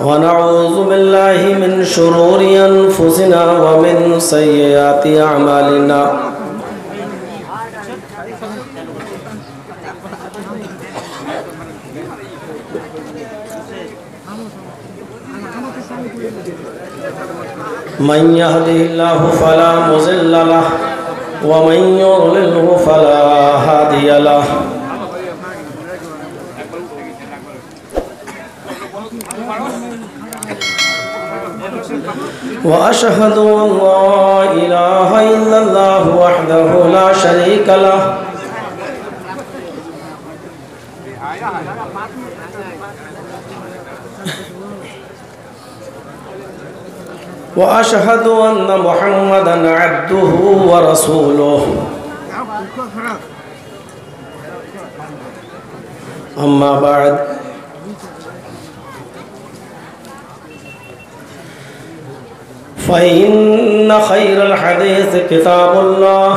वनऊज़ु बिल्लाहि मिन शुरूरि अनफुसिना व मिन सय्यिआति अअमालिना। मन यहदिहिल्लाहु फला मुज़िल्ल लहु व मन युज़लिल्हु फला हादिय लहु। व अशहदु अल्ला इलाहा इल्लल्लाहु वहदहु ला शरीक लहु व अशहदु अन्न मुहम्मदन अब्दुहु व रसूलुहु। अम्मा बाद फ़इन्न खैरल हदीस किताबुल्लाह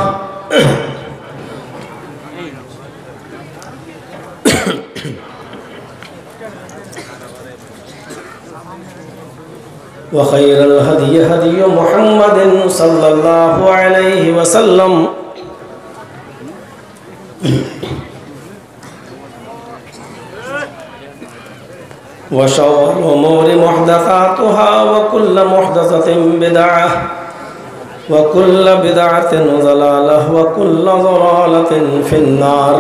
व खैरल हदी हदी मुहम्मदिन सल्लल्लाहु अलैहि वसल्लम व शर्रुल उमूरि मुहदसातुहा व कुल्लु मुहदसतिन बिदअह व कुल्लु बिदअतिन ज़लालह व कुल्लु ज़लालतिन फिन्नार।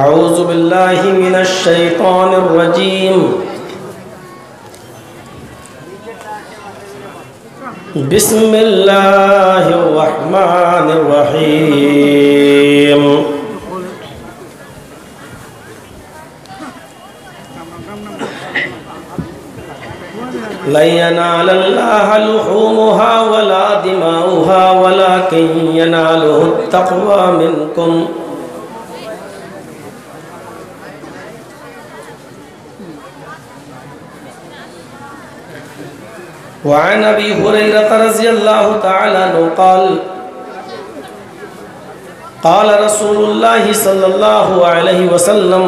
अऊज़ु बिल्लाहि मिनश शैतानिर रजीम। बिस्मिल्लाहिर रहमानिर रहीम। लन यनालल्लाहा लुहूमुहा वला दिमाउहा वलाकिन यनालुहुत तक़वा मिनकुम। वअन अबी हुरैरह रज़ियल्लाहु तआला अन्हु क़ाल क़ाल रसूलुल्लाहि सल्लल्लाहु अलैहि वसल्लम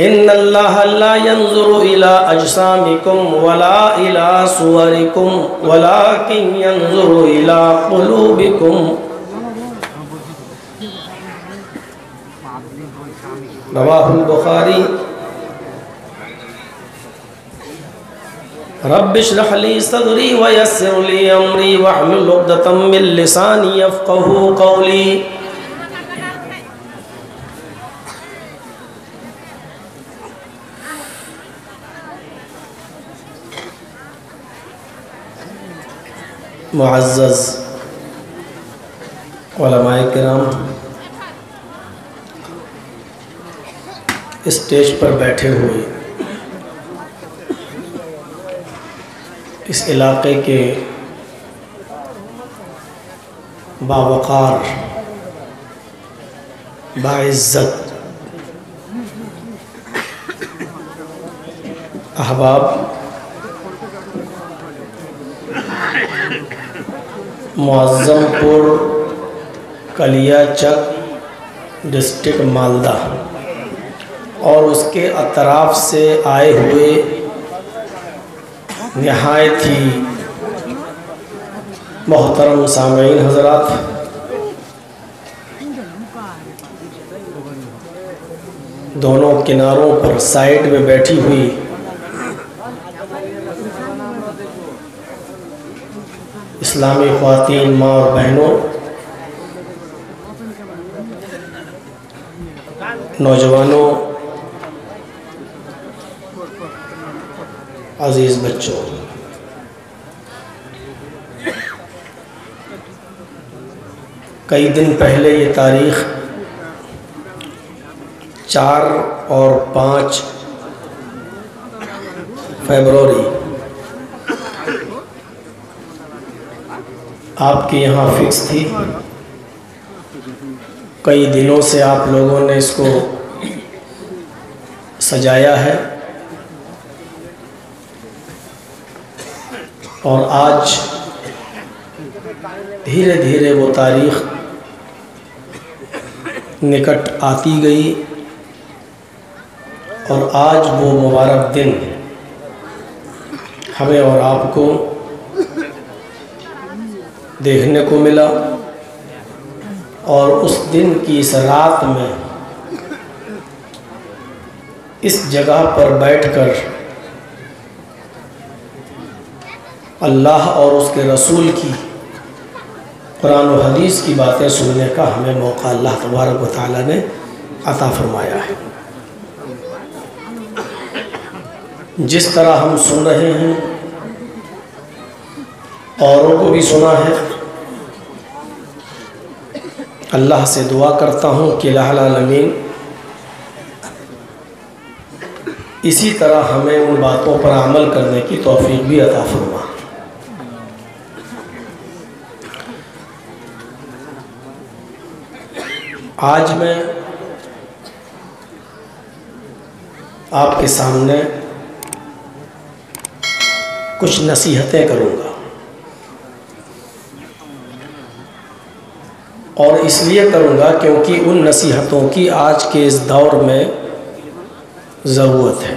इन्नल्लाहा ला यंज़ुरु इला अजसामिकुम वला इला सुवरिकुम वलाकिन यंज़ुरु इला क़ुलूबिकुम। रवाहुल बुखारी। रब्बिश्रह ली सदरी व यस्सिर ली अमरी वहलुल उक़दतम मिन लिसानी यफ़क़हू क़ौली। मुअज़्ज़ज़ उलमाए किराम, स्टेज पर बैठे हुए इस इलाके के बावक़ार बाइज़्ज़त अहबाब, मुअज़्ज़मपुर कलियाचक डिस्ट्रिक्ट मालदा और उसके अतराफ़ से आए हुए निहायत ही मोहतरम सामीईन हज़रात, दोनों किनारों पर साइड में बैठी हुई इस्लामी ख़वातीन, माँ और बहनों, नौजवानों, अजीज़ बच्चों, कई दिन पहले ये तारीख़ 4 और 5 फरवरी आपके यहाँ फिक्स थी। कई दिनों से आप लोगों ने इसको सजाया है और आज धीरे धीरे वो तारीख़ निकट आती गई और आज वो मुबारक दिन हमें और आपको देखने को मिला। और उस दिन की इस रात में इस जगह पर बैठकर अल्लाह और उसके रसूल की कुरान और हदीस की बातें सुनने का हमें मौका अल्लाह तबारक व तआला ने अता फरमाया है। जिस तरह हम सुन रहे हैं औरों को भी सुना है, अल्लाह से दुआ करता हूँ कि इलाहुल आलमीन इसी तरह हमें उन बातों पर अमल करने की तौफीक भी अता फरमा। आज मैं आपके सामने कुछ नसीहतें करूँगा और इसलिए करूँगा क्योंकि उन नसीहतों की आज के इस दौर में ज़रूरत है।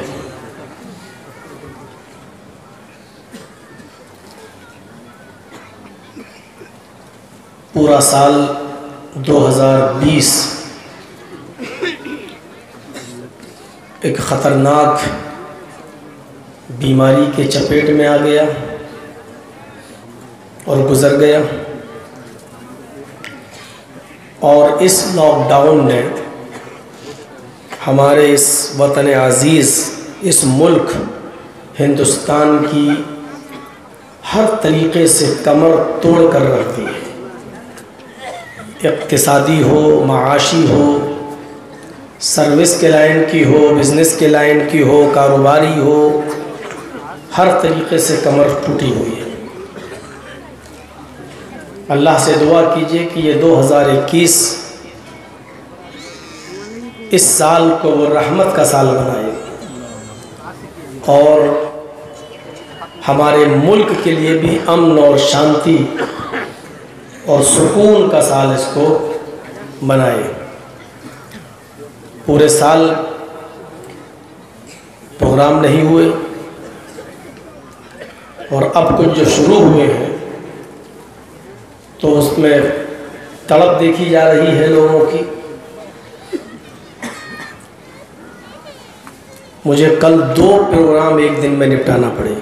पूरा साल 2020 एक ख़तरनाक बीमारी के चपेट में आ गया और गुज़र गया। और इस लॉकडाउन ने हमारे इस वतन अज़ीज़, इस मुल्क हिंदुस्तान की हर तरीक़े से कमर तोड़ कर रख दी है। इक़्तिसादी हो, माशी हो, सर्विस के लाइन की हो, बिज़नेस के लाइन की हो, कारोबारी हो, हर तरीक़े से कमर टूटी हुई है। अल्लाह से दुआ कीजिए कि ये 2021 इस साल को वो रहमत का साल बनाए और हमारे मुल्क के लिए भी अमन और शांति और सुकून का साल इसको बनाए। पूरे साल प्रोग्राम नहीं हुए और अब कुछ जो शुरू हुए हैं तो उसमें तड़प देखी जा रही है लोगों की। मुझे कल 2 प्रोग्राम एक दिन में निपटाना पड़े।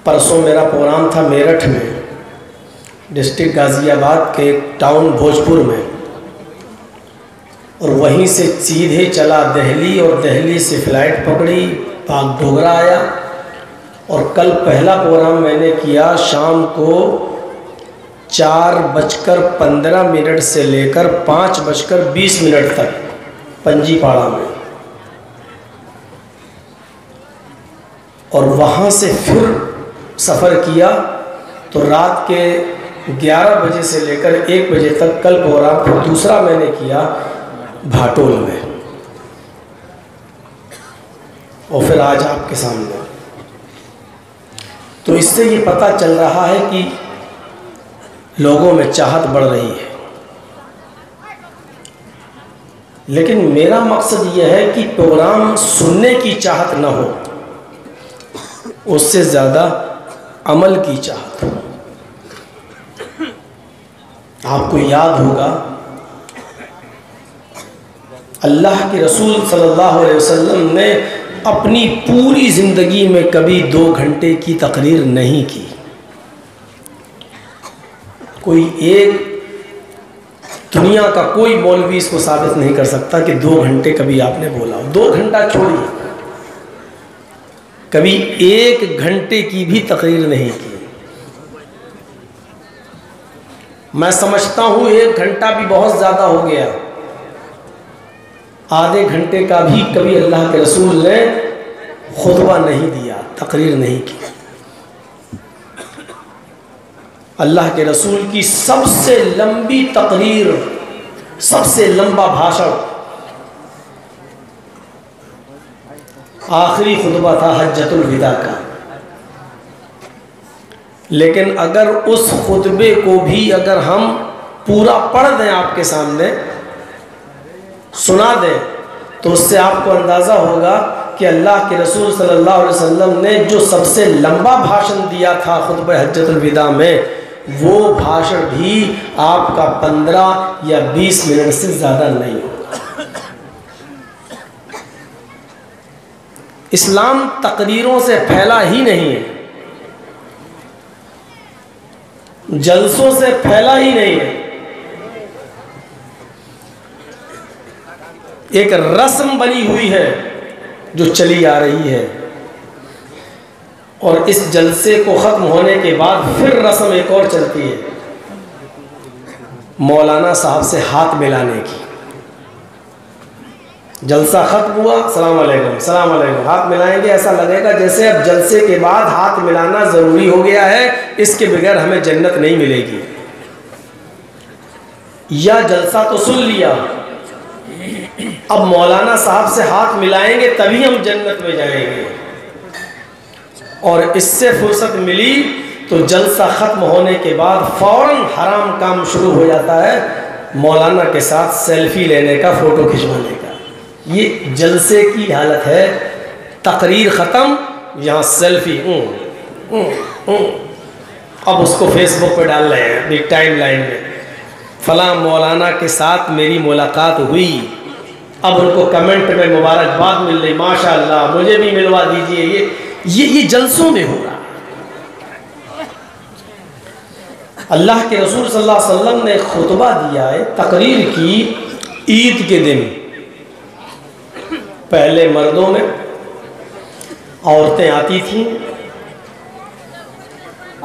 परसों मेरा प्रोग्राम था मेरठ में, डिस्ट्रिक्ट गाज़ियाबाद के एक टाउन भोजपुर में, और वहीं से सीधे चला दिल्ली और दिल्ली से फ़्लाइट पकड़ी, पाक डोगरा आया। और कल पहला प्रोग्राम मैंने किया शाम को 4:15 से लेकर 5:20 तक पंजीपाड़ा में, और वहाँ से फिर सफ़र किया तो रात के 11 बजे से लेकर 1 बजे तक कल प्रोग्राम। फिर दूसरा मैंने किया भाटोल में और फिर आज आपके सामने। तो इससे ये पता चल रहा है कि लोगों में चाहत बढ़ रही है। लेकिन मेरा मकसद ये है कि प्रोग्राम सुनने की चाहत न हो, उससे ज़्यादा अमल की चाहत हो। आपको याद होगा अल्लाह के रसूल सल्लल्लाहु अलैहि वसल्लम ने अपनी पूरी ज़िंदगी में कभी 2 घंटे की तकरीर नहीं की। कोई एक दुनिया का कोई मौलवी इसको साबित नहीं कर सकता कि 2 घंटे कभी आपने बोला हो। 2 घंटा छोड़िए, कभी 1 घंटे की भी तकरीर नहीं की। मैं समझता हूँ 1 घंटा भी बहुत ज़्यादा हो गया। आधे घंटे का भी कभी अल्लाह के रसूल ने खुतबा नहीं दिया, तकरीर नहीं की। अल्लाह के रसूल की सबसे लंबी तकरीर, सबसे लंबा भाषण आखिरी खुतबा था हज्जतुल विदा का। लेकिन अगर उस खुतबे को भी अगर हम पूरा पढ़ दें, आपके सामने सुना दें, तो उससे आपको अंदाज़ा होगा कि अल्लाह के रसूल सल्लल्लाहु अलैहि वसल्लम ने जो सबसे लंबा भाषण दिया था खुतबा हज्जतुल विदा में, वो भाषण भी आपका 15 या 20 मिनट से ज़्यादा नहीं होगा। इस्लाम तकरीरों से फैला ही नहीं है, जलसों से फैला ही नहीं है। एक रस्म बनी हुई है जो चली आ रही है, और इस जलसे को ख़त्म होने के बाद फिर रस्म एक और चलती है, मौलाना साहब से हाथ मिलाने की। जलसा ख़त्म हुआ, सलाम अलैकुम, सलाम अलैकुम, हाथ मिलाएंगे। ऐसा लगेगा जैसे अब जलसे के बाद हाथ मिलाना ज़रूरी हो गया है, इसके बगैर हमें जन्नत नहीं मिलेगी। या जलसा तो सुन लिया, अब मौलाना साहब से हाथ मिलाएंगे तभी हम जन्नत में जाएंगे। और इससे फुर्सत मिली तो जलसा ख़त्म होने के बाद फ़ौरन हराम काम शुरू हो जाता है, मौलाना के साथ सेल्फी लेने का, फ़ोटो खिंचवाने का। ये जलसे की हालत है। तकरीर ख़त्म, यहाँ सेल्फी। अब उसको फेसबुक पे डाल रहे हैं एक टाइम लाइन में, फ़लाँ मौलाना के साथ मेरी मुलाकात हुई। अब उनको कमेंट में मुबारकबाद मिल रही, माशाअल्लाह मुझे भी मिलवा दीजिए। ये जलसों में हो रहा। अल्लाह के रसूल सल्लल्लाहु अलैहि वसल्लम ने खुतबा दिया है, तकरीर की ईद के दिन। पहले मर्दों में औरतें आती थीं,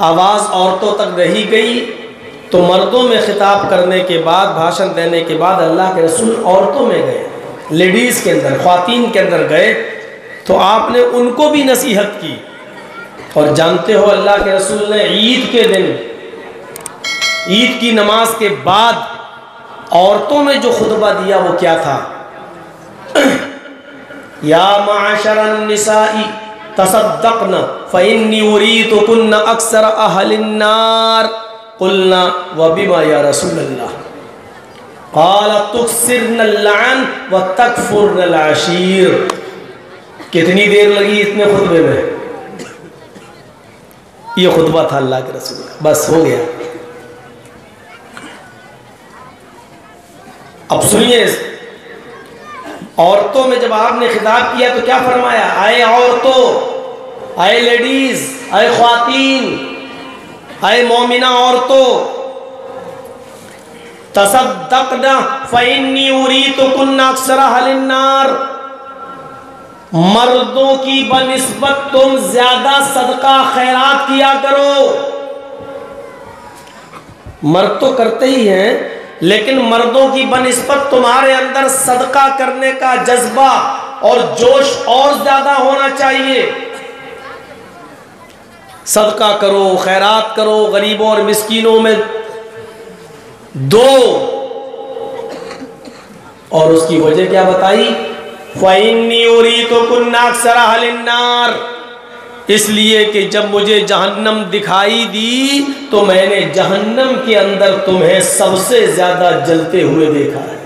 आवाज़ औरतों तक रही गई, तो मर्दों में खिताब करने के बाद, भाषण देने के बाद अल्लाह के रसूल औरतों में गए, लेडीज़ के अंदर, ख़वातीन के अंदर गए, तो आपने उनको भी नसीहत की। और जानते हो अल्लाह के रसूल ने ईद के दिन, ईद की नमाज के बाद औरतों में जो खुतबा दिया वो क्या था? या माशरन निसाई तसद्दक़न फ़इन्नी उरीतुकुन्न अक्सर अहलिन्नार क़ुलना व बिमा या रसूलल्लाह क़ाल तुक्सिरनल लअन व तकफुरनल अशीर। कितनी देर लगी इतने खुतबे में? ये खुतबा था अल्लाह के रसूल का, बस हो गया। अब सुनिए, औरतों में जब आपने खिताब किया तो क्या फरमाया? आए औरतों, आए लेडीज, आए ख्वातीन, आए मोमिना औरतों, तसद्दक़ना फ़इन्नी उरीतुकुन्ना अक्सर अहलिन्नार। मर्दों की बनिस्बत तुम ज्यादा सदका खैरात किया करो। मर्द तो करते ही हैं, लेकिन मर्दों की बनिस्बत तुम्हारे अंदर सदका करने का जज्बा और जोश और ज्यादा होना चाहिए। सदका करो, खैरात करो, गरीबों और मिस्कीनों में दो। और उसकी वजह क्या बताई? फ़इन्नी उरीतुकुन्ना अक्सर अहलिन्नार, इसलिए कि जब मुझे जहन्नम दिखाई दी तो मैंने जहन्नम के अंदर तुम्हें सबसे ज्यादा जलते हुए देखा है।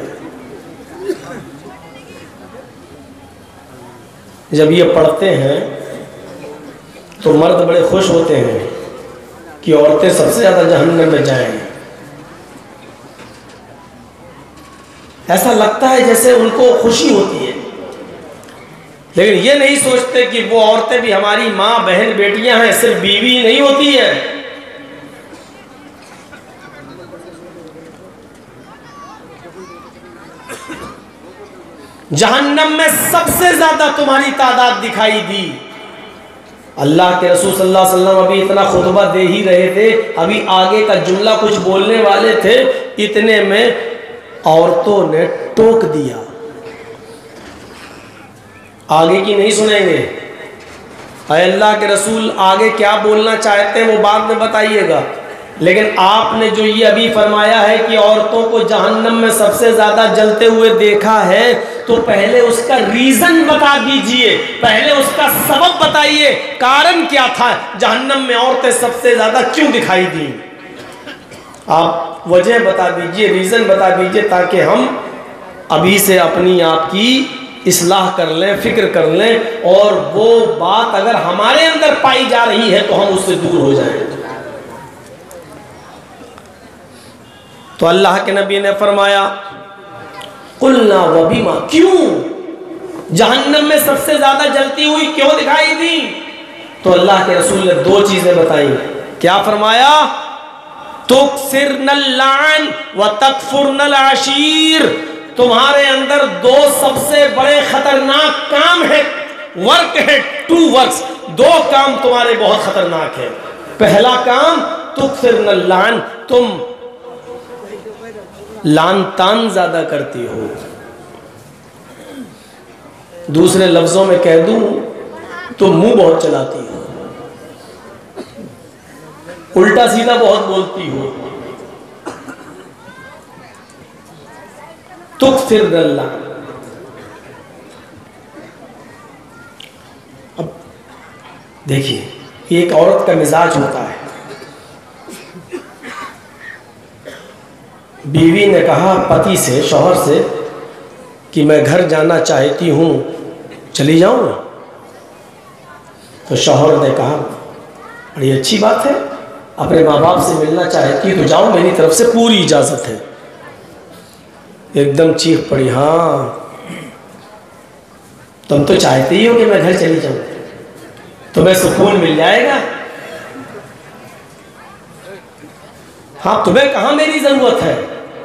जब ये पढ़ते हैं तो मर्द बड़े खुश होते हैं कि औरतें सबसे ज्यादा जहन्नम में जाएंगी। ऐसा लगता है जैसे उनको खुशी होती है, लेकिन ये नहीं सोचते कि वो औरतें भी हमारी माँ, बहन, बेटियां हैं, सिर्फ बीवी नहीं होती है। जहन्नम में सबसे ज्यादा तुम्हारी तादाद दिखाई दी। अल्लाह के रसूल सल्लल्लाहु अलैहि वसल्लम अभी इतना खुतबा दे ही रहे थे, अभी आगे का जुमला कुछ बोलने वाले थे, इतने में औरतों ने टोक दिया। आगे की नहीं सुनेंगे। अल्लाह के रसूल आगे क्या बोलना चाहते हैं वो बाद में बताइएगा। लेकिन आपने जो ये अभी फरमाया है कि औरतों को जहन्नम में सबसे ज़्यादा जलते हुए देखा है, तो पहले उसका रीज़न बता दीजिए, पहले उसका सबब बताइए, कारण क्या था, जहन्नम में औरतें सबसे ज़्यादा क्यों दिखाई दी। आप वजह बता दीजिए, रीज़न बता दीजिए, ताकि हम अभी से अपनी आपकी इस्लाह कर लें, फिक्र कर लें, और वो बात अगर हमारे अंदर पाई जा रही है तो हम उससे दूर हो जाएं। तो अल्लाह के नबी ने फरमाया कुल्ना वबीमा, क्यों जहन्नम में सबसे ज्यादा जलती हुई क्यों दिखाई दी। तो अल्लाह के रसूल ने दो चीजें बताई। क्या फरमाया, तुक्सिरनल लान व तकफुरनल आशीर, तुम्हारे अंदर दो सबसे बड़े खतरनाक काम है, वर्क है, 2 वर्क्स, 2 काम तुम्हारे बहुत खतरनाक है। पहला काम तुक्सिरनल लान, तुम लान तान ज्यादा करती हो। दूसरे लफ्जों में कह दूं तो मुंह बहुत चलाती हो, उल्टा सीधा बहुत बोलती हो। तुक्सिरनल लान, अब देखिए एक औरत का मिजाज होता है। बीवी ने कहा पति से, शौहर से, कि मैं घर जाना चाहती हूँ, चली जाऊँ। तो शौहर ने कहा बड़ी अच्छी बात है, अपने माँ बाप से मिलना चाहती तो जाओ, मेरी तरफ से पूरी इजाज़त है। एकदम चीख पड़ी, हाँ तुम तो चाहते ही हो कि मैं घर चली जाऊँ, तुम्हें सुकून मिल जाएगा। हाँ तुम्हें कहाँ मेरी ज़रूरत है,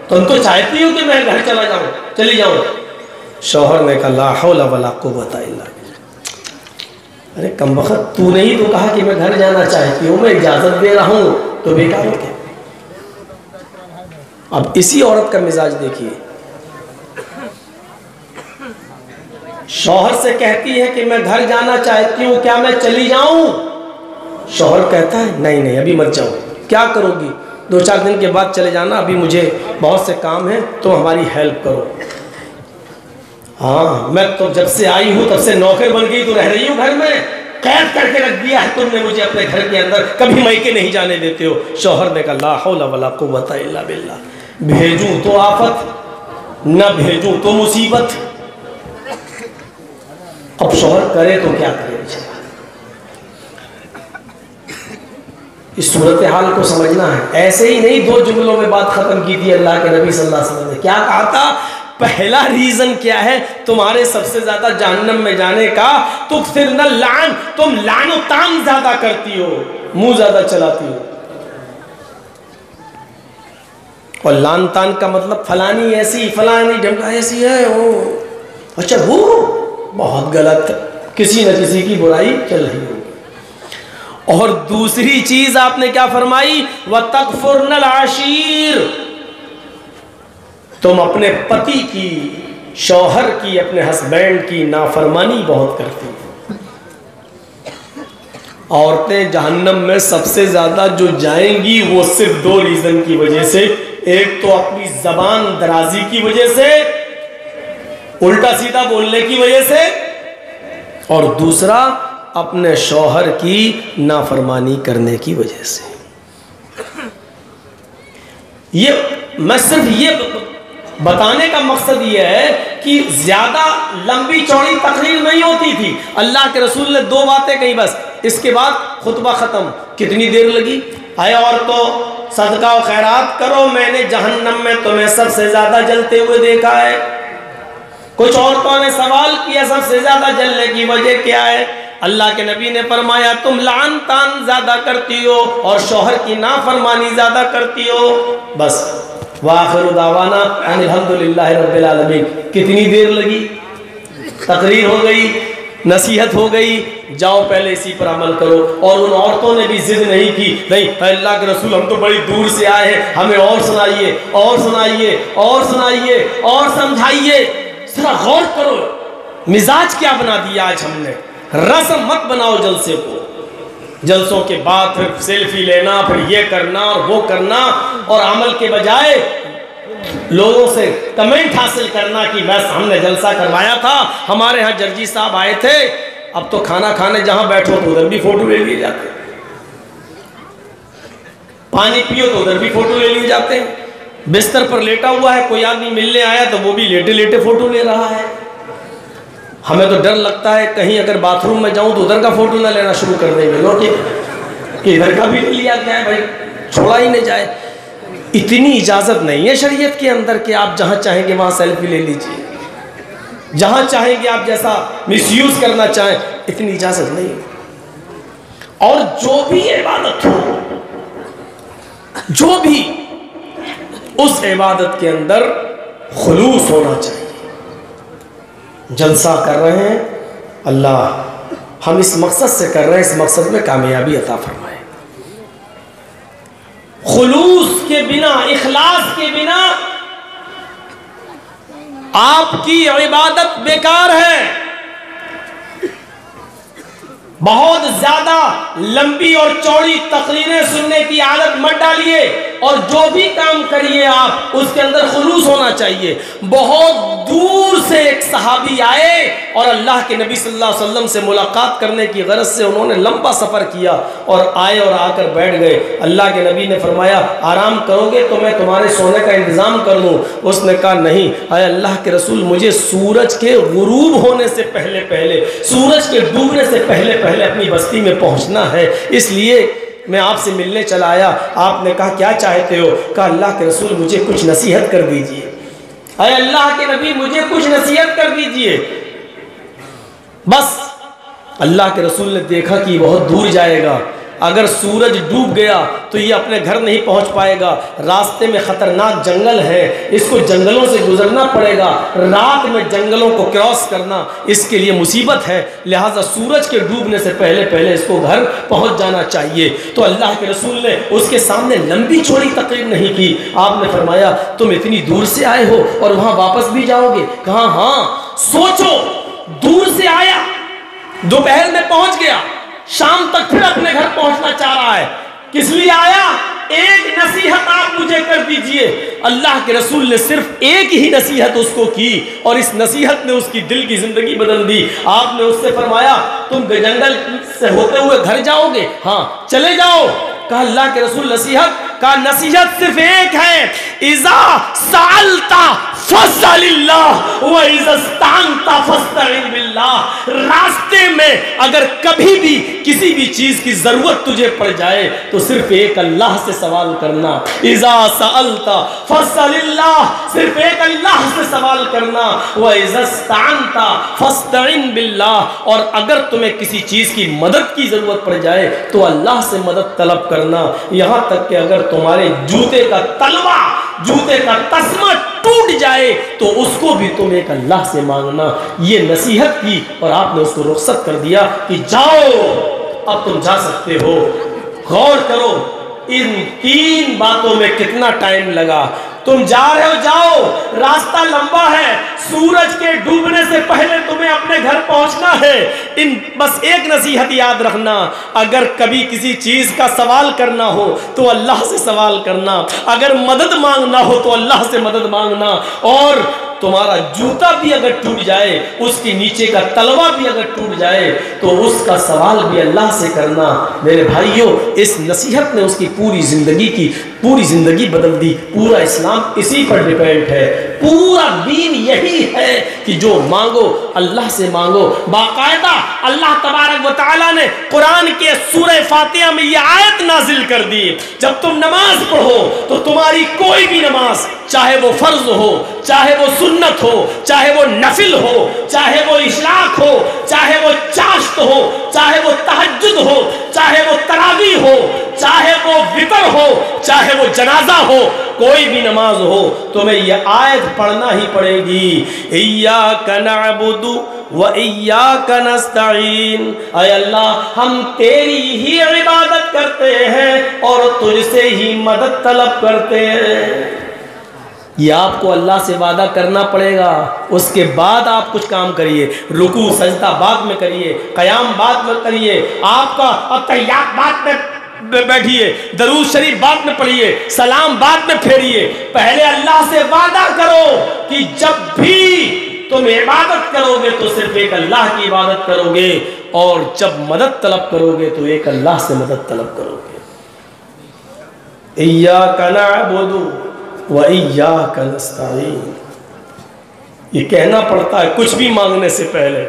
तुम तो चाहती हो कि मैं घर चला जाऊँ, चली जाऊँ। शौहर ने कहा ला हौला वला कुव्वता इल्ला बिल्लाह, अरे कमबख्त तूने ही तो कहा कि मैं घर जाना चाहती हूँ, मैं इजाज़त दे रहा हूँ तो बेकार हो गया। अब इसी औरत का मिजाज देखिए, शौहर से कहती है कि मैं घर जाना चाहती हूँ, क्या मैं चली जाऊँ। शौहर कहता है नहीं नहीं अभी मत जाओ, क्या करोगी, 2-4 दिन के बाद चले जाना, अभी मुझे बहुत से काम है, तो हमारी हेल्प करो। हाँ मैं तो जब से आई हूँ तब से नौकर बन गई, तो रह रही हूँ घर में, कैद करके रख दिया है तुमने मुझे अपने घर के अंदर, कभी मैके नहीं जाने देते हो। शौहर ने कहा ला हौला वला कुव्वता इल्ला बिल्लाह, भेजूं तो आफत, न भेजूं तो मुसीबत। अब शौहर करे तो क्या करे बेचारा। इस सूरत हाल को समझना है। ऐसे ही नहीं 2 जुमलों में बात खत्म की थी अल्लाह के नबी सल्लल्लाहु अलैहि वसल्लम ने। क्या कहा था, पहला रीजन क्या है तुम्हारे सबसे ज्यादा जहन्नम में जाने का, तुक्सिरनल लान, तुम लानो तान ज्यादा करती हो, मुंह ज्यादा चलाती हो। और लान तान का मतलब फलानी ऐसी, फलानी ढमका ऐसी है, वो अच्छा वो बहुत गलत, किसी न किसी की बुराई चल रही हो। और दूसरी चीज आपने क्या फरमाई, व तकफुरनल आशीर, तुम अपने पति की, शौहर की, अपने हस्बैंड की नाफरमानी बहुत करती हो। औरतें जहन्नम में सबसे ज्यादा जो जाएंगी वो सिर्फ 2 रीजन की वजह से, एक तो अपनी जबान दराजी की वजह से, उल्टा सीधा बोलने की वजह से, और दूसरा अपने शौहर की नाफरमानी करने की वजह से। ये मैं सिर्फ ये बताने का मकसद ये है कि ज्यादा लंबी चौड़ी तकरीर नहीं होती थी। अल्लाह के रसूल ने 2 बातें कही बस, इसके बाद खुतबा खत्म। कितनी देर लगी, आए और तो सदका और खैरात करो, मैंने जहन्नम में तुम्हें सबसे ज्यादा जलते हुए देखा है। कुछ औरतों ने सवाल किया सबसे ज्यादा जलने की वजह क्या है। अल्लाह के नबी ने फरमाया तुम लान तान ज्यादा करती हो और शौहर की नाफरमानी ज्यादा करती हो। बस वाखिरु दावाना अल्हम्दुलिल्लाहि रब्बिल आलमीन। कितनी देर लगी, तकरीर हो गई, नसीहत हो गई, जाओ पहले इसी पर अमल करो। और उन औरतों ने भी जिद नहीं की, नहीं अल्लाह के रसूल हम तो बड़ी दूर से आए हैं, हमें और सुनाइए और सुनाइए और सुनाइए और समझाइए। जरा गौर करो मिजाज क्या बना दिया आज हमने। रस्म मत बनाओ जलसे को, जलसों के बाद फिर सेल्फी लेना, फिर ये करना और वो करना, और अमल के बजाय लोगों से कमेंट हासिल करना कि बस हमने जलसा करवाया था, हमारे यहाँ जर्जी साहब आए थे। अब तो खाना खाने जहाँ बैठो तो उधर भी फोटो ले लिए जाते, पानी पियो तो उधर भी फोटो ले लिए जाते हैं, बिस्तर पर लेटा हुआ है कोई आदमी मिलने आया तो वो भी लेटे लेटे फोटो ले रहा है। हमें तो डर लगता है कहीं अगर बाथरूम में जाऊं तो उधर का फोटो ना लेना शुरू कर देंगे लोग कि इधर का भी ले लिया गया है, भाई छोड़ा ही नहीं जाए। इतनी इजाज़त नहीं है शरीयत के अंदर कि आप जहाँ चाहेंगे वहाँ सेल्फी ले लीजिए, जहाँ चाहेंगे आप जैसा मिसयूज़ करना चाहें, इतनी इजाज़त नहीं है। और जो भी इबादत हो, जो भी उस इबादत के अंदर खुलूस होना चाहिए। जलसा कर रहे हैं, अल्लाह हम इस मकसद से कर रहे हैं, इस मकसद में कामयाबी अता फरमाए। खुलूस के बिना, इखलास के बिना आपकी इबादत बेकार है। बहुत ज्यादा लंबी और चौड़ी तकरीरें सुनने की आदत मत डालिए, और जो भी काम करिए आप उसके अंदर खुलूस होना चाहिए। बहुत दूर से एक सहाबी आए और अल्लाह के नबी सल्लल्लाहु अलैहि वसल्लम से मुलाकात करने की गरज से उन्होंने लंबा सफ़र किया और आए और आकर बैठ गए। अल्लाह के नबी ने फरमाया, आराम करोगे तो मैं तुम्हारे सोने का इंतज़ाम कर दूँ? उसने कहा नहीं, अरे अल्लाह के रसूल, मुझे सूरज के गुरूब होने से पहले पहले, सूरज के डूबने से पहले पहले अपनी बस्ती में पहुँचना है, इसलिए मैं आपसे मिलने चला आया। आपने कहा क्या चाहते हो? कहा अल्लाह के रसूल, मुझे कुछ नसीहत कर दीजिए। अरे अल्लाह के नबी, मुझे कुछ नसीहत कर दीजिए। बस अल्लाह के रसूल ने देखा कि बहुत दूर जाएगा, अगर सूरज डूब गया तो ये अपने घर नहीं पहुंच पाएगा, रास्ते में ख़तरनाक जंगल है, इसको जंगलों से गुजरना पड़ेगा, रात में जंगलों को क्रॉस करना इसके लिए मुसीबत है, लिहाजा सूरज के डूबने से पहले पहले इसको घर पहुंच जाना चाहिए। तो अल्लाह के रसूल ने उसके सामने लंबी चौड़ी तकरीर नहीं की। आपने फरमाया, तुम इतनी दूर से आए हो और वहाँ वापस भी जाओगे? कहा हाँ। सोचो, दूर से आया, दोपहर में पहुँच गया, शाम तक फिर अपने घर पहुंचना चाह रहा है, किस लिए आया? एक नसीहत आप मुझे कर दीजिए। अल्लाह के रसूल ने सिर्फ एक ही नसीहत उसको की और इस नसीहत ने उसकी दिल की जिंदगी बदल दी। आपने उससे फरमाया, तुम जंगल से होते हुए घर जाओगे? हाँ, चले जाओ। कहा अल्लाह के रसूल, नसीहत? कहा नसीहत सिर्फ एक है, इज़ा सालता फस्अलिल्लाह व इज़ा स्तानता फस्तईन बिल्लाह। रास्ते में अगर कभी भी किसी भी चीज की जरूरत तुझे पड़ जाए तो सिर्फ एक अल्लाह से सवाल करना। इज़ा सालता फस्अलिल्लाह, सिर्फ एक अल्लाह से सवाल करना। व इज़ा स्तानता फस्तईन बिल्लाह, और अगर तुम्हें किसी चीज की मदद की जरूरत पड़ जाए तो अल्लाह से मदद तलब करना। यहां तक कि अगर तुम्हारे जूते का तलवा, जूते का तस्मा टूट जाए तो उसको भी तुम एक अल्लाह से मांगना। ये नसीहत की और आपने उसको रुखसत कर दिया कि जाओ, अब तुम जा सकते हो। गौर करो, इन 3 बातों में कितना टाइम लगा। तुम जा रहे हो, जाओ, रास्ता लंबा है, सूरज के डूबने से पहले तुम्हें अपने घर पहुंचना है। इन बस एक नसीहत याद रखना, अगर कभी किसी चीज का सवाल करना हो तो अल्लाह से सवाल करना, अगर मदद मांगना हो तो अल्लाह से मदद मांगना, और तुम्हारा जूता भी अगर टूट जाए, उसके नीचे का तलवा भी अगर टूट जाए तो उसका सवाल भी अल्लाह से करना। मेरे भाइयों, इस नसीहत ने उसकी पूरी जिंदगी बदल दी। पूरा इस्लाम इसी पर डिपेंड है, पूरा दीन यही है कि जो मांगो अल्लाह से मांगो। बाकायदा अल्लाह तबारक व तआला ने कुरान के सूरह फातिहा में ये आयत नाजिल कर दी, जब तुम नमाज पढ़ो तो तुम्हारी कोई भी नमाज, चाहे वो फर्ज हो, चाहे वो सुन्नत हो, चाहे वो नफिल हो, चाहे वो इशराक हो, चाहे वो चाश्त हो, चाहे वो तहज्जुद हो, चाहे वो तरावी हो, चाहे वो वितर हो, चाहे वो जनाजा हो, कोई भी नमाज हो, तुम्हें यह आयत पढ़ना ही पड़ेगी। इय्याका नअबुदु व इय्याका नस्तईन। ऐ अल्लाह, हम तेरी ही इबादत करते हैं और तुझसे ही मदद तलब करते हैं। ये आपको अल्लाह से वादा करना पड़ेगा, उसके बाद आप कुछ काम करिए। रुकू सजदा बाद में करिए, क़याम बाद में करिए, आपका अत्तहियात बाद में बैठिए, दरूद शरीफ बाद में पढ़िए, सलाम बाद में फेरिए। पहले अल्लाह से वादा करो कि जब भी तुम इबादत करोगे तो सिर्फ एक अल्लाह की इबादत करोगे, और जब मदद तलब करोगे तो एक अल्लाह से मदद तलब करोगे। इय्याका नअबुदु व इय्याका नस्तईन, ये कहना पड़ता है कुछ भी मांगने से पहले।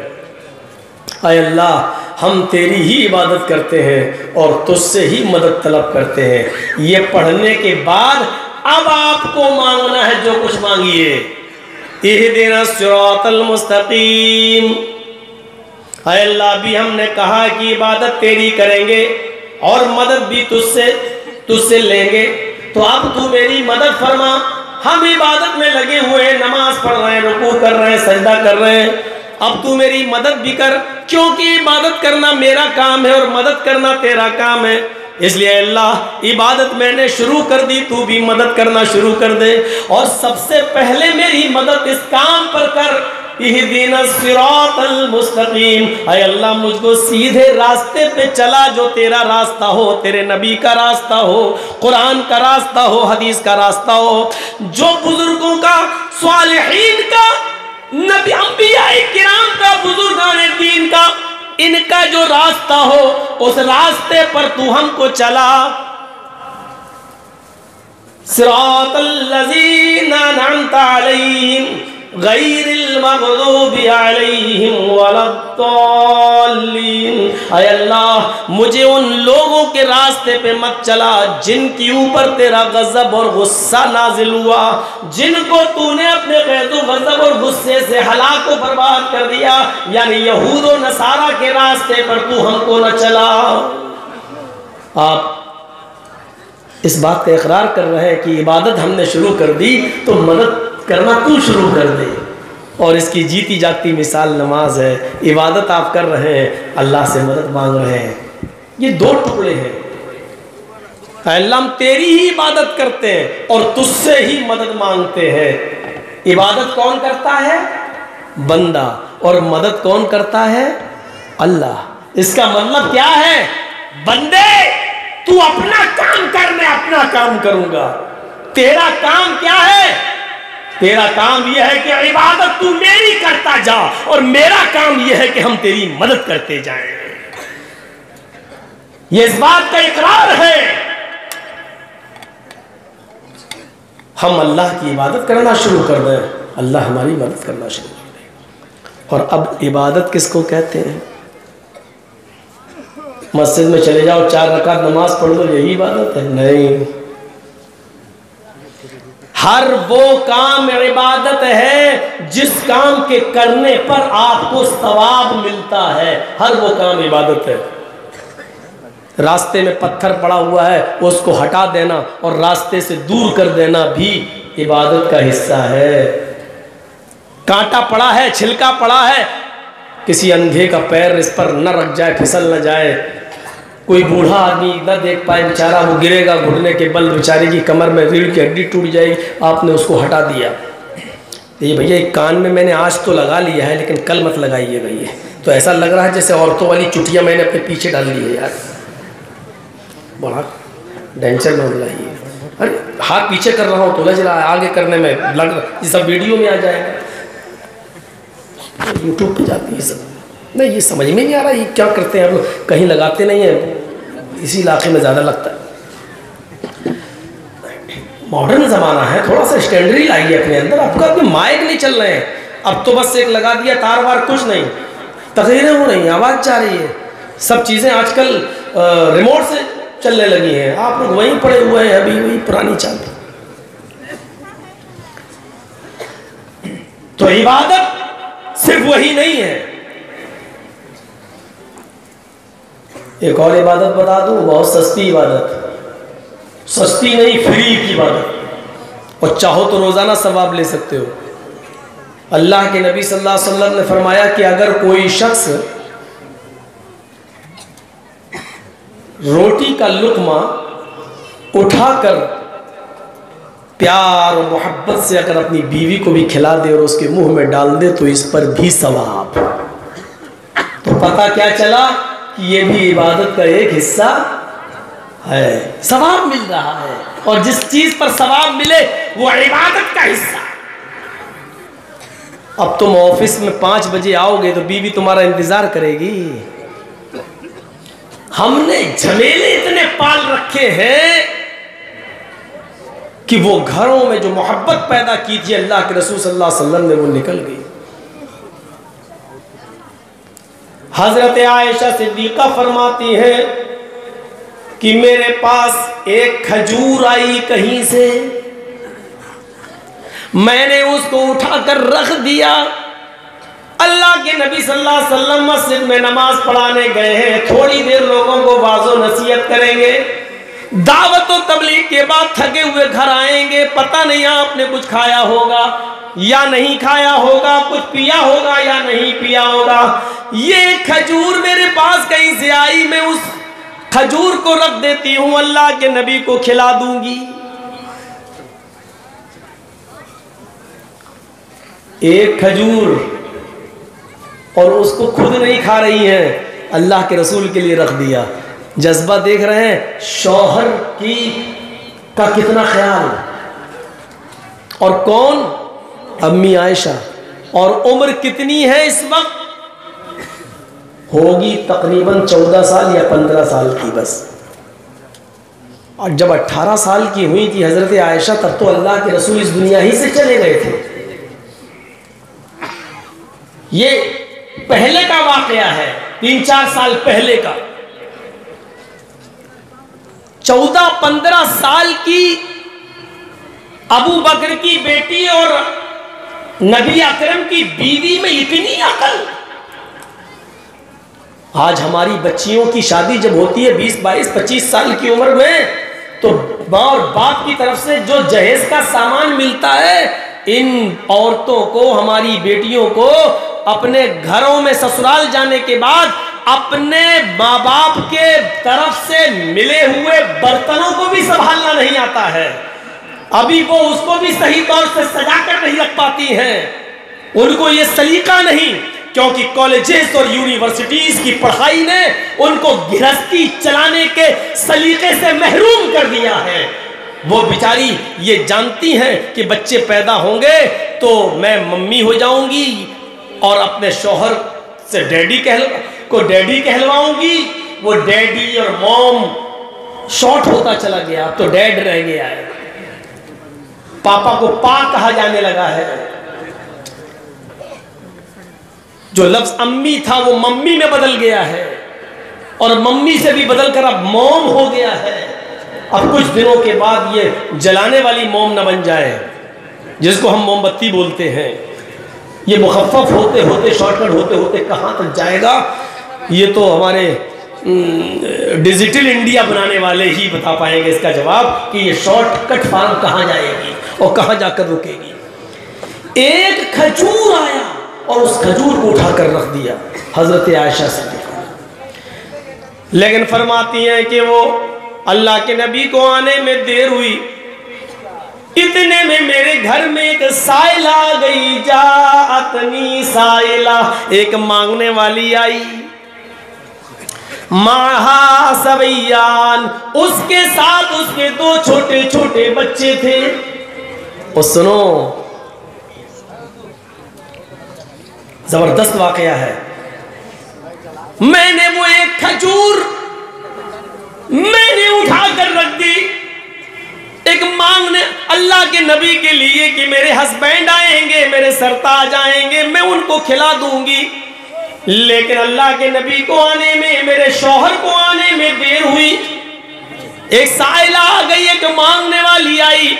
आय अल्लाह, हम तेरी ही इबादत करते हैं और तुझसे ही मदद तलब करते हैं। ये पढ़ने के बाद अब आपको मांगना है जो कुछ मांगिए। इहदिना सिरातल मुस्तकीम, आय अल्लाह, भी हमने कहा कि इबादत तेरी करेंगे और मदद भी तुझसे लेंगे, तो अब तू मेरी मदद फरमा। हम इबादत में लगे हुए हैं, नमाज पढ़ रहे हैं, रुकू कर रहे हैं, सजदा कर रहे हैं, अब तू मेरी मदद भी कर, क्योंकि इबादत करना मेरा काम है और मदद करना तेरा काम है। इसलिए अल्लाह, इबादत मैंने शुरू कर दी, तू भी मदद करना शुरू कर दे, और सबसे पहले मेरी मदद इस काम पर कर। इहदिना सिरातल मुस्तकीम, अय अल्लाह, मुझको सीधे रास्ते पे चला, जो तेरा रास्ता हो, तेरे नबी का रास्ता हो, कुरान का रास्ता हो, हदीस का रास्ता हो, जो बुजुर्गों का, स्वालिहीन का, नबी अंबिया किराम का, बुजुर्गान दीन का, इनका जो रास्ता हो, उस रास्ते पर तू हमको चला। सिरातल लज़ीना अनअमता अलैहिम गैरिल मग़दूबि अलैहिम वलद्दाल्लीन, अय अल्लाह, मुझे उन लोगों के रास्ते पे मत चला जिनके ऊपर तेरा गज़ब और गुस्सा नाजिल हुआ, जिनको तूने अपने ग़ज़ब गज़ब और गुस्से से हलाक और बर्बाद कर दिया। यानी यहूद और नसारा के रास्ते पर तू हमको न चला। आप इस बात का इकरार कर रहे हैं कि इबादत हमने शुरू कर दी तो मदद करना तू शुरू कर दे, और इसकी जीती जागती मिसाल नमाज है। इबादत आप कर रहे हैं, अल्लाह से मदद मांग रहे हैं, ये दो टुकड़े हैं। अल्लाह, हम तेरी ही इबादत करते हैं और तुझसे ही मदद मांगते हैं। इबादत कौन करता है? बंदा, और मदद कौन करता है? अल्लाह। इसका मतलब क्या है? बंदे, तू अपना काम कर, मैं अपना काम करूंगा। तेरा काम क्या है? तेरा काम यह है कि इबादत तू मेरी करता जा, और मेरा काम यह है कि हम तेरी मदद करते जाएं। ये इस बात का इकरार है। हम अल्लाह की इबादत करना शुरू कर दें, अल्लाह हमारी मदद करना शुरू कर दे। और अब इबादत किसको कहते हैं? मस्जिद में चले जाओ, 4 रकात नमाज पढ़ लो, यही इबादत है? नहीं, हर वो काम इबादत है जिस काम के करने पर आपको सवाब मिलता है, हर वो काम इबादत है। रास्ते में पत्थर पड़ा हुआ है, उसको हटा देना और रास्ते से दूर कर देना भी इबादत का हिस्सा है। कांटा पड़ा है, छिलका पड़ा है, किसी अंधे का पैर इस पर न रख जाए, फिसल न जाए, कोई बूढ़ा आदमी न देख पाए, बेचारा वो गिरेगा, घुटने के बल बेचारे की कमर में रीढ़ की हड्डी टूट जाएगी, आपने उसको हटा दिया। ये भैया, एक कान में मैंने आज तो लगा लिया है, लेकिन कल मत लगाइएगा। ये तो ऐसा लग रहा है जैसे औरतों वाली चुटिया मैंने अपने पीछे डाल ली है यार, बड़ा डेंजर मामला है। अरे हाथ पीछे कर रहा हूँ तो लग रहा है, आगे करने में लग रहा, ये सब वीडियो में आ जाएगा, यूट्यूब पे जाती है सब। नहीं, ये समझ में नहीं आ रहा ये क्या करते हैं हम लोग, कहीं लगाते नहीं हैं, इसी इलाके में ज़्यादा लगता है। मॉडर्न ज़माना है, थोड़ा सा स्टैंडर्ड लाइए अपने अंदर। आपका अपने माइक नहीं चल रहे हैं, अब तो बस एक लगा दिया, तार वार कुछ नहीं, तकरीरें हो रही हैं, आवाज़ जा रही है, सब चीज़ें आजकल रिमोट से चलने लगी हैं। आप लोग वहीं पड़े हुए हैं, अभी वही पुरानी चाल। तो इबादत सिर्फ वही नहीं है। एक और इबादत बता दूं, बहुत सस्ती इबादत, सस्ती नहीं, फ्री की इबादत, और चाहो तो रोज़ाना सवाब ले सकते हो। अल्लाह के नबी सल्लल्लाहु अलैहि वसल्लम ने फरमाया कि अगर कोई शख्स रोटी का लुक़मा उठाकर प्यार और मोहब्बत से अगर अपनी बीवी को भी खिला दे और उसके मुंह में डाल दे तो इस पर भी सवाब। तो पता क्या चला कि ये भी इबादत का एक हिस्सा है, सवाब मिल रहा है। और जिस चीज पर सवाब मिले वो इबादत का हिस्सा। अब तुम ऑफिस में 5 बजे आओगे तो बीवी तुम्हारा इंतजार करेगी। हमने झमेले इतने पाल रखे हैं कि वो घरों में जो मोहब्बत पैदा की थी अल्लाह के रसूल सल्लल्लाहु अलैहि वसल्लम ने, वो निकल गई। हजरत आयशा सिद्दीका फरमाती है कि मेरे पास एक खजूर आई कहीं से, मैंने उसको उठाकर रख दिया। अल्लाह के नबी सल्लल्लाहु अलैहि वसल्लम मस्जिद में नमाज पढ़ाने गए हैं, थोड़ी देर लोगों को वाज़ो नसीहत करेंगे, दावत और तबलीग के बाद थके हुए घर आएंगे। पता नहीं आपने कुछ खाया होगा या नहीं खाया होगा, कुछ पिया होगा या नहीं पिया होगा। ये खजूर मेरे पास कहीं से आई, मैं उस खजूर को रख देती हूं, अल्लाह के नबी को खिला दूंगी। एक खजूर, और उसको खुद नहीं खा रही हैं, अल्लाह के रसूल के लिए रख दिया। जज्बा देख रहे हैं शौहर की का कितना ख्याल। और कौन? अम्मी आयशा। और उम्र कितनी है इस वक्त? होगी तकरीबन 14 साल या 15 साल की बस। और जब 18 साल की हुई थी हजरत आयशा, तब तो अल्लाह के रसूल इस दुनिया ही से चले गए थे। ये पहले का वाकया है, 3-4 साल पहले का। 14-15 साल की अबू बकर की बेटी और नबी अकरम की बीवी में इतनी अकल। आज हमारी बच्चियों की शादी जब होती है 20, 22, 25 साल की उम्र में, तो माँ और बाप की तरफ से जो जहेज का सामान मिलता है, इन औरतों को, हमारी बेटियों को अपने घरों में ससुराल जाने के बाद अपने माँ बाप के तरफ से मिले हुए बर्तनों को भी संभालना नहीं आता है। अभी वो उसको भी सही तौर से सजा कर नहीं रख पाती हैं। उनको ये सलीका नहीं, क्योंकि कॉलेजेस और यूनिवर्सिटीज की पढ़ाई ने उनको गृहस्थी चलाने के सलीके से महरूम कर दिया है। वो बेचारी ये जानती हैं कि बच्चे पैदा होंगे तो मैं मम्मी हो जाऊंगी और अपने शौहर से डैडी कहलवाऊंगी। वो डैडी और मॉम शॉर्ट होता चला गया, अब तो डैड रह गया है। पापा को पा कहा जाने लगा है। जो लफ्ज अम्मी था वो मम्मी में बदल गया है, और मम्मी से भी बदलकर अब मॉम हो गया है। अब कुछ दिनों के बाद ये जलाने वाली मोम न बन जाए, जिसको हम मोमबत्ती बोलते हैं। ये मुखफ़फ़ होते होते, शॉर्टकट होते होते कहाँ तक जाएगा, ये तो हमारे डिजिटल इंडिया बनाने वाले ही बता पाएंगे इसका जवाब कि ये शॉर्टकट फार्म कहाँ जाएगी और कहाँ जाकर रुकेगी। एक खजूर आया और उस खजूर को उठाकर रख दिया हजरत आयशा से। लेकिन फरमाती हैं कि वो अल्लाह के नबी को आने में देर हुई, इतने में मेरे घर में एक साइला आ गई। जाअतनी साइला, एक मांगने वाली आई। माहा सबैयान, उसके साथ उसके 2 छोटे छोटे बच्चे थे। और सुनो, जबरदस्त वाकया है। मैंने वो एक खजूर मैंने उठाकर रख दी एक मांगने अल्लाह के नबी के लिए कि मेरे हस्बैंड आएंगे, मेरे सरताज आएंगे, मैं उनको खिला दूंगी। लेकिन अल्लाह के नबी को आने में, मेरे शौहर को आने में देर हुई। एक साइला आ गई, एक मांगने वाली आई,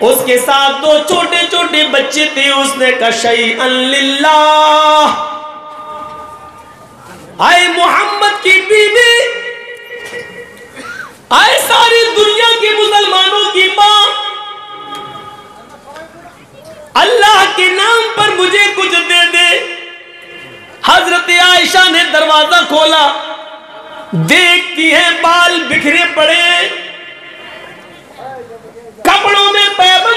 उसके साथ 2 छोटे छोटे बच्चे थे। उसने कहा शैअन लिल्लाह, आए मोहम्मद की बीवी, आए सारी दुनिया के मुसलमानों की मां, अल्लाह के नाम पर मुझे कुछ दे दे। हजरत आयशा ने दरवाजा खोला, देखती है बाल बिखरे पड़े, कपड़ों में पैबंद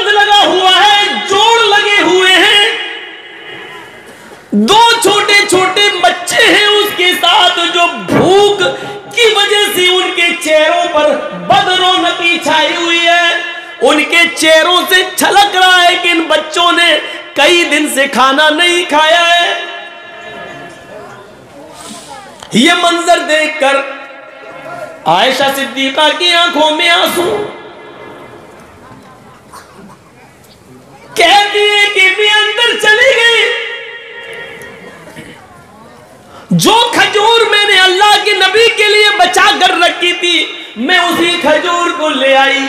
दो छोटे छोटे बच्चे हैं उसके साथ, जो भूख की वजह से उनके चेहरों पर बदरौनकी छाई हुई है। उनके चेहरों से छलक रहा है कि इन बच्चों ने कई दिन से खाना नहीं खाया है। यह मंजर देखकर आयशा सिद्दीका की आंखों में आंसू, कहती है कि मैं अंदर चली गई, जो खजूर मैंने अल्लाह के नबी के लिए बचा कर रखी थी, मैं उसी खजूर को ले आई,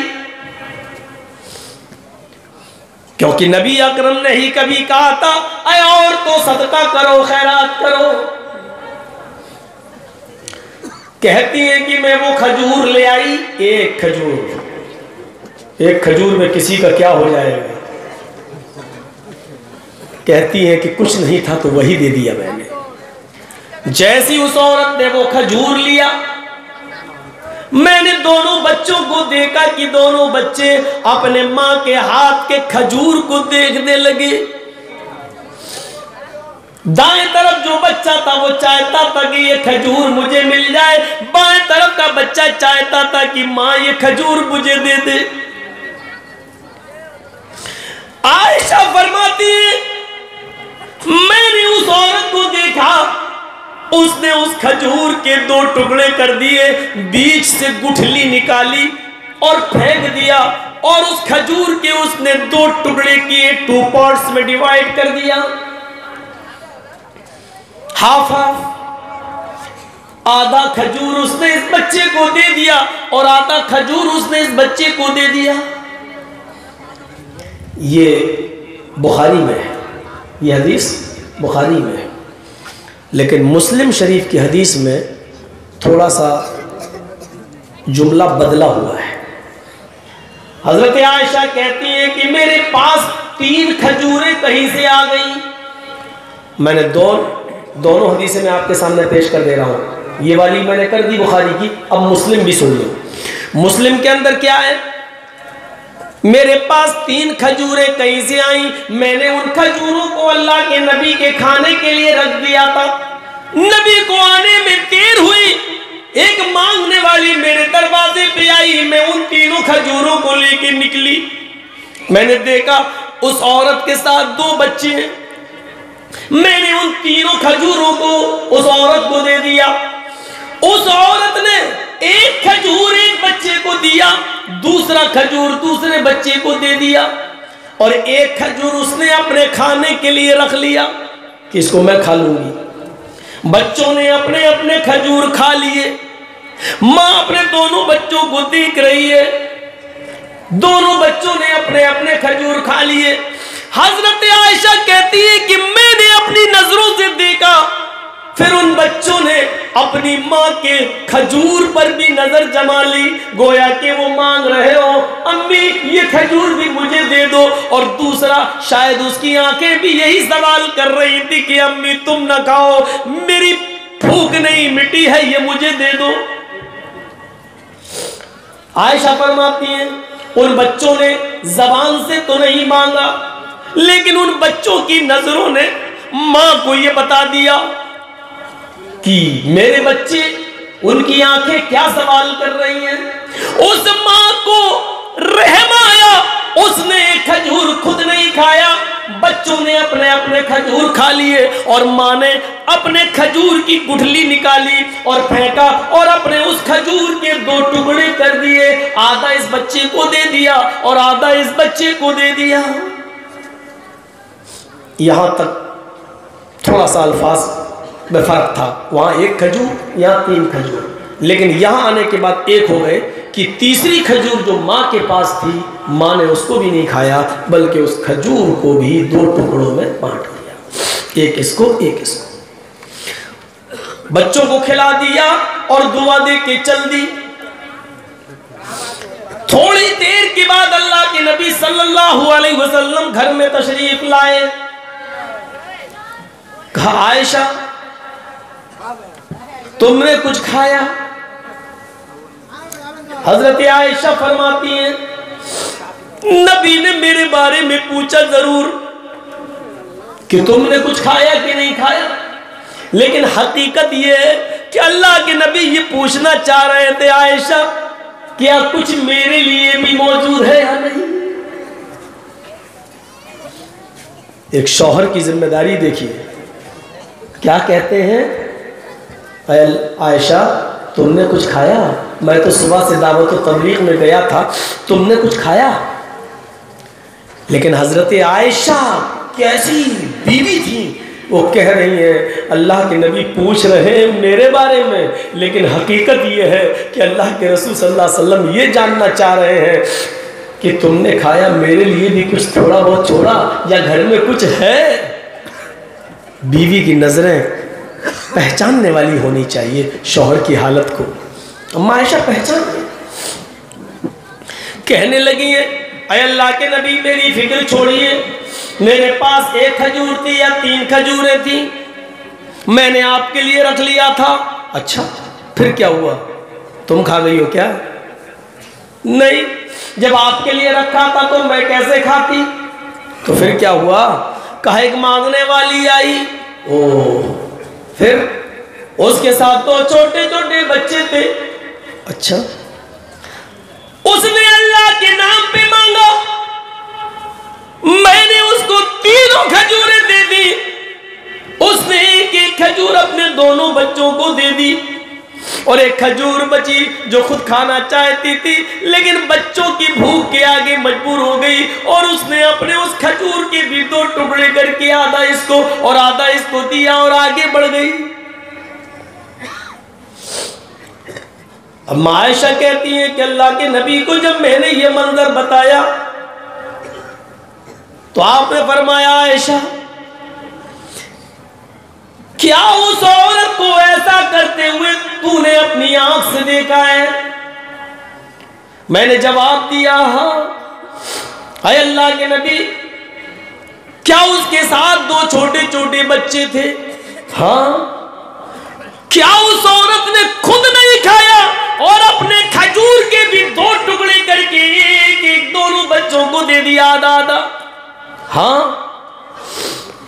क्योंकि नबी अकरम ने ही कभी कहा था, अय और तो सदका करो, खैरात करो। कहती है कि मैं वो खजूर ले आई, एक खजूर में किसी का क्या हो जाएगा। कहती है कि कुछ नहीं था तो वही दे दिया मैंने। जैसी उस औरत ने वो खजूर लिया, मैंने दोनों बच्चों को देखा कि दोनों बच्चे अपने मां के हाथ के खजूर को देखने लगे। दाएं तरफ जो बच्चा था वो चाहता था कि ये खजूर मुझे मिल जाए, बाएं तरफ का बच्चा चाहता था कि मां ये खजूर मुझे दे दे। आयशा फरमाती है, मैंने उस औरत को देखा, उसने उस खजूर के दो टुकड़े कर दिए, बीच से गुठली निकाली और फेंक दिया, और उस खजूर के उसने दो टुकड़े किए, 2 पार्ट्स में डिवाइड कर दिया, हाफ हाफ। आधा खजूर उसने इस बच्चे को दे दिया और आधा खजूर उसने इस बच्चे को दे दिया। ये बुखारी में है, ये हदीस बुखारी में है, लेकिन मुस्लिम शरीफ की हदीस में थोड़ा सा जुमला बदला हुआ है। हजरत आयशा कहती है कि मेरे पास 3 खजूरें कहीं से आ गई। मैंने दोनों हदीसें मैं आपके सामने पेश कर दे रहा हूं। ये वाली मैंने कर दी बुखारी की, अब मुस्लिम भी सुन लो। मुस्लिम के अंदर क्या है, मेरे पास 3 खजूरें कहीं से आई, मैंने उन खजूरों को अल्लाह के नबी के खाने के लिए रख दिया था। नबी को आने में देर हुई, एक मांगने वाली मेरे दरवाजे पे आई, मैं उन 3 खजूरों को लेकर निकली। मैंने देखा उस औरत के साथ 2 बच्चे हैं। मैंने उन 3 खजूरों को उस औरत को दे दिया। उस औरत ने एक खजूर एक बच्चे को दिया, दूसरा खजूर दूसरे बच्चे को दे दिया, और एक खजूर उसने अपने खाने के लिए रख लिया कि इसको मैं खा लूंगी। बच्चों ने अपने अपने खजूर खा लिए। मां अपने दोनों बच्चों को देख रही है, दोनों बच्चों ने अपने अपने खजूर खा लिए। हजरत आयशा कहती है कि मैंने अपनी नजरों से देखा, फिर उन बच्चों ने अपनी मां के खजूर पर भी नजर जमा ली, गोया कि वो मांग रहे हो, अम्मी ये खजूर भी मुझे दे दो। और दूसरा, शायद उसकी आंखें भी यही सवाल कर रही थी कि अम्मी तुम ना खाओ, मेरी भूख नहीं मिटी है, ये मुझे दे दो। आयशा फरमाती है, उन बच्चों ने जबान से तो नहीं मांगा, लेकिन उन बच्चों की नजरों ने मां को यह बता दिया कि मेरे बच्चे, उनकी आंखें क्या सवाल कर रही हैं। उस मां को रहम आया, उसने एक खजूर खुद नहीं खाया, बच्चों ने अपने अपने खजूर खा लिए, और मां ने अपने खजूर की गुठली निकाली और फेंका, और अपने उस खजूर के 2 टुकड़े कर दिए, आधा इस बच्चे को दे दिया और आधा इस बच्चे को दे दिया। यहां तक थोड़ा सा अल्फाज में फर्क था, वहां 1 खजूर, यहां 3 खजूर, लेकिन यहां आने के बाद 1 हो गए कि तीसरी खजूर जो मां के पास थी, मां ने उसको भी नहीं खाया, बल्कि उस खजूर को भी 2 टुकड़ों में बांट दिया, एक इसको एक इसको। बच्चों को खिला दिया और दुआ दे के चल दी। थोड़ी देर के बाद अल्लाह के नबी सल्लल्लाहु अलैहि वसल्लम घर में तशरीफ लाए। कहा, आयशा तुमने कुछ खाया? हजरत आयशा फरमाती हैं, नबी ने मेरे बारे में पूछा जरूर, कि तुमने कुछ खाया कि नहीं खाया। लेकिन हकीकत ये है कि अल्लाह के नबी ये पूछना चाह रहे थे, आयशा क्या कुछ मेरे लिए भी मौजूद है या नहीं। एक शौहर की जिम्मेदारी देखिए, क्या कहते हैं, आयशा तुमने कुछ खाया, मैं तो सुबह से दावत व तबलीग में गया था, तुमने कुछ खाया। लेकिन हजरत आयशा कैसी बीवी थी, वो कह रही है अल्लाह के नबी पूछ रहे हैं मेरे बारे में, लेकिन हकीकत ये है कि अल्लाह के रसूल सल्लल्लाहु अलैहि वसल्लम ये जानना चाह रहे हैं कि तुमने खाया, मेरे लिए भी कुछ थोड़ा बहुत छोड़ा या घर में कुछ है। बीवी की नज़रें पहचानने वाली होनी चाहिए शौहर की हालत को। अम्मा आयशा पहचान कहने लगी है, अय अल्लाह के नबी मेरी फिक्र छोड़िए, मेरे पास 1 खजूर थी या 3 खजूरें थी, मैंने आपके लिए रख लिया था। अच्छा फिर क्या हुआ, तुम खा गई हो क्या? नहीं, जब आपके लिए रखा था तो मैं कैसे खाती। तो फिर क्या हुआ? कहा एक मांगने वाली आई, ओ फिर उसके साथ तो छोटे छोटे बच्चे थे। अच्छा, उसने अल्लाह के नाम पे मांगा, मैंने उसको 3 खजूरें दे दी, उसने एक खजूर अपने दोनों बच्चों को दे दी और 1 खजूर बची जो खुद खाना चाहती थी, लेकिन बच्चों की भूख के आगे मजबूर हो गई और उसने अपने उस खजूर के भी 2 टुकड़े करके आधा इसको और आधा इसको दिया और आगे बढ़ गई। अब आयशा कहती है कि अल्लाह के नबी को जब मैंने ये मंजर बताया तो आपने फरमाया, आयशा क्या उस औरत को ऐसा करते हुए तूने अपनी आंख से देखा है? मैंने जवाब दिया, हाँ। अय अल्लाह के नबी क्या उसके साथ 2 छोटे छोटे बच्चे थे? हाँ। क्या उस औरत ने खुद नहीं खाया और अपने खजूर के भी 2 टुकड़े करके एक दोनों बच्चों को दे दिया आधा आधा? हाँ।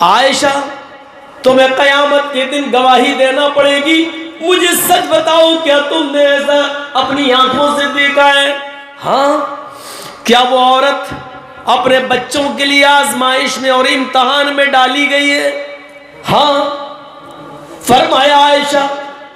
आयशा तुम्हें कयामत के दिन गवाही देना पड़ेगी, मुझे सच बताओ क्या तुमने ऐसा अपनी आंखों से देखा है? हाँ। क्या वो औरत अपने बच्चों के लिए आजमाइश में और इम्तिहान में डाली गई है? हाँ। फरमाया, आयशा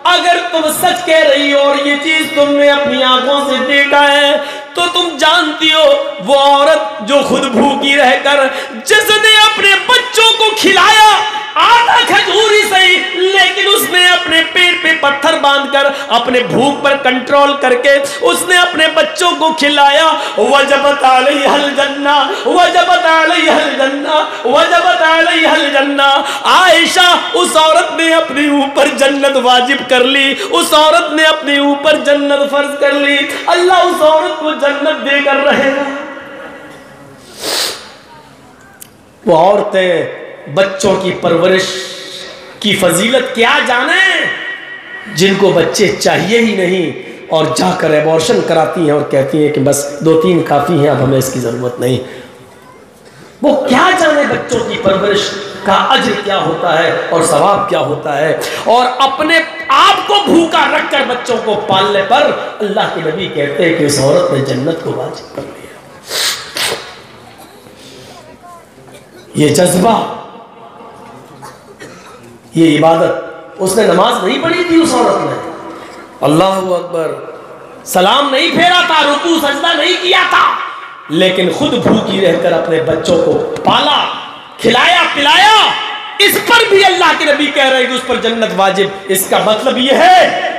अगर तुम सच कह रही हो और ये चीज तुमने अपनी आंखों से देखा है तो तुम जानती हो वो औरत जो खुद भूखी रहकर जिसने अपने बच्चों को खिलाया आधा खजूर ही सही, लेकिन उसने अपने पेट पे पत्थर बांधकर अपने भूख पर कंट्रोल करके उसने अपने बच्चों को खिलाया। वजबत अलैहल जन्ना, वजबत अलैहल जन्ना, वजबत अलैहल जन्ना। आयशा उस औरत ने अपने ऊपर जन्नत वाजिब कर ली, उस औरत ने अपने ऊपर जन्नत फर्ज कर ली। अल्लाह उस औरत को जन्नत देकर रहेगा। वो औरतें बच्चों की परवरिश की फजीलत क्या जाने, जिनको बच्चे चाहिए ही नहीं और जाकर एबॉर्शन कराती हैं और कहती हैं कि बस 2-3 काफ़ी हैं, अब हमें इसकी ज़रूरत नहीं। वो क्या जाने बच्चों की परवरिश का अज्र क्या होता है और सवाब क्या होता है। और अपने आप को भूखा रखकर बच्चों को पालने पर अल्लाह के नबी कहते हैं कि उस औरत ने जन्नत को वाजिब कर लिया। ये जज्बा, ये इबादत, उसने नमाज नहीं पढ़ी थी उस औरत ने, अल्लाह अकबर, सलाम नहीं फेरा था, रुकू सजदा नहीं किया था, लेकिन खुद भूखी रहकर अपने बच्चों को पाला, खिलाया पिलाया। इस पर भी अल्लाह के नबी कह रहे हैं कि उस पर जन्नत वाजिब। इसका मतलब यह है